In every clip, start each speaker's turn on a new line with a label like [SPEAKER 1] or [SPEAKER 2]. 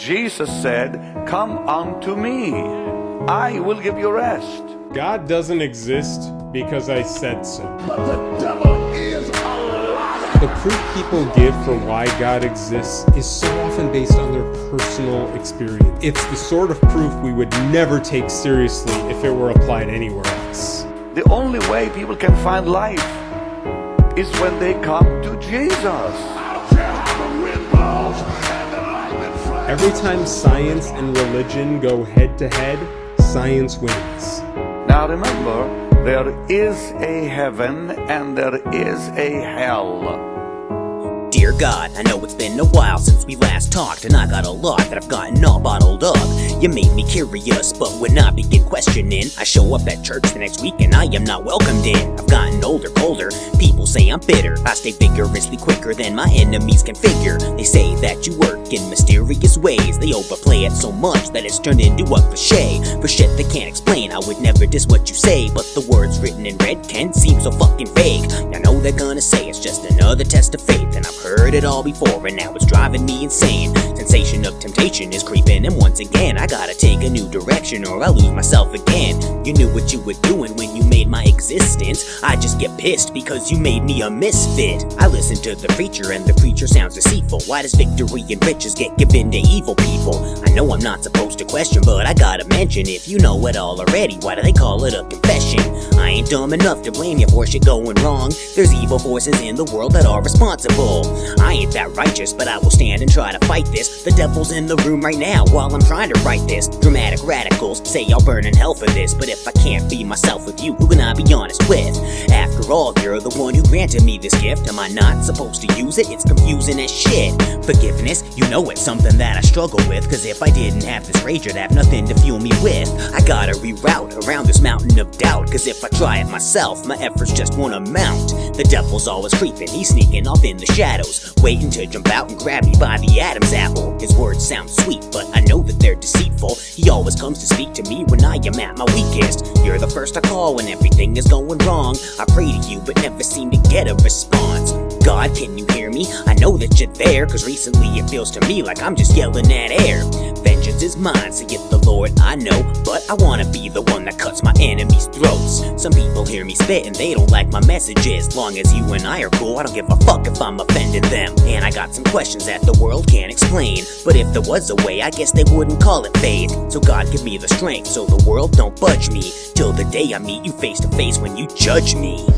[SPEAKER 1] Jesus said, "Come unto me. I will give you rest."
[SPEAKER 2] God doesn't exist because I said so.
[SPEAKER 3] But the devil is a liar.
[SPEAKER 2] The proof people give for why God exists is so often based on their personal experience. It's the sort of proof we would never take seriously if it were applied anywhere else.
[SPEAKER 1] The only way people can find life is when they come to Jesus.
[SPEAKER 3] I don't care how the wind blows and the lightning flashes.
[SPEAKER 2] Every time science and religion go head to head, science wins.
[SPEAKER 1] Now remember, there is a heaven and there is a hell.
[SPEAKER 4] Dear God, I know it's been a while since we last talked, and I got a lot that I've gotten all bottled up. You made me curious, but when I begin questioning, I show up at church the next week and I am not welcomed in. I've gotten older, colder, people say I'm bitter. I stay vigorously quicker than my enemies can figure. They say that you work in mysterious ways. They overplay it so much that it's turned into a cliche. For shit they can't explain, I would never diss what you say, but the words written in red can seem so fucking vague. I know they're gonna say it's just another test of faith, and I've heard it all before and now it's driving me insane. Sensation of temptation is creeping, and once again I gotta take a new direction or I lose myself again. You knew what you were doing when you made my existence. I just get pissed because you made me a misfit. I listen to the preacher and the preacher sounds deceitful. Why does victory and riches get given to evil people? I know I'm not supposed to question, but I gotta mention, if you know it all already, why do they call it a confession? I ain't dumb enough to blame you for shit going wrong. There's evil forces in the world that are responsible. I ain't that righteous, but I will stand and try to fight this. The devil's in the room right now while I'm trying to write this. Dramatic radicals say I'll burn in hell for this, but if I can't be myself with you, who can I be honest with? After all, you're the one who granted me this gift. Am I not supposed to use it? It's confusing as shit. Forgiveness, you know it's something that I struggle with, cause if I didn't have this rage, I'd have nothing to fuel me with. I gotta reroute around this mountain of doubt, cause if I try it myself, my efforts just won't amount. The devil's always creeping, he's sneaking off in the shadows, waiting to jump out and grab me by the Adam's apple. His words sound sweet, but I know that they're deceitful. He always comes to speak to me when I am at my weakest. You're the first I call when everything is going wrong. I pray to you but never seem to get a response. God, can you hear me? I know that you're there, cause recently it feels to me like I'm just yelling at air. Vengeance is mine, saith the Lord, I know, but I wanna be the one that cuts my enemies' throats. Some people hear me spit and they don't like my messages. Long as you and I are cool, I don't give a fuck if I'm offending them. And I got some questions that the world can't explain, but if there was a way, I guess they wouldn't call it faith. So God, give me the strength so the world don't budge me, till the day I meet you face to face when you judge me.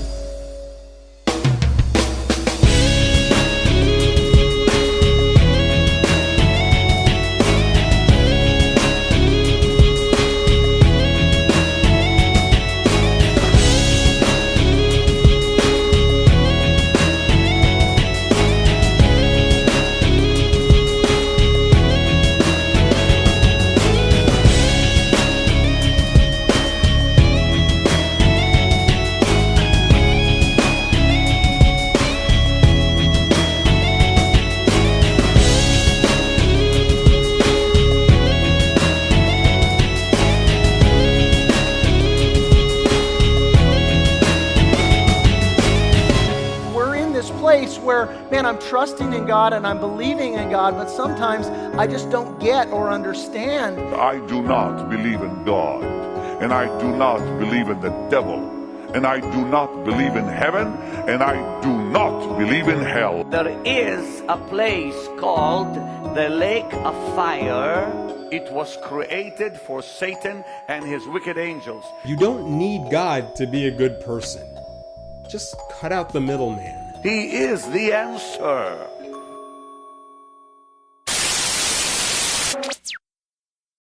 [SPEAKER 5] Place where, man, I'm trusting in God and I'm believing in God, but sometimes I just don't get or understand.
[SPEAKER 3] I do not believe in God, and I do not believe in the devil, and I do not believe in heaven, and I do not believe in hell.
[SPEAKER 1] There is a place called the Lake of Fire. It was created for Satan and his wicked angels.
[SPEAKER 2] You don't need God to be a good person. Just cut out the middleman.
[SPEAKER 1] He is the answer.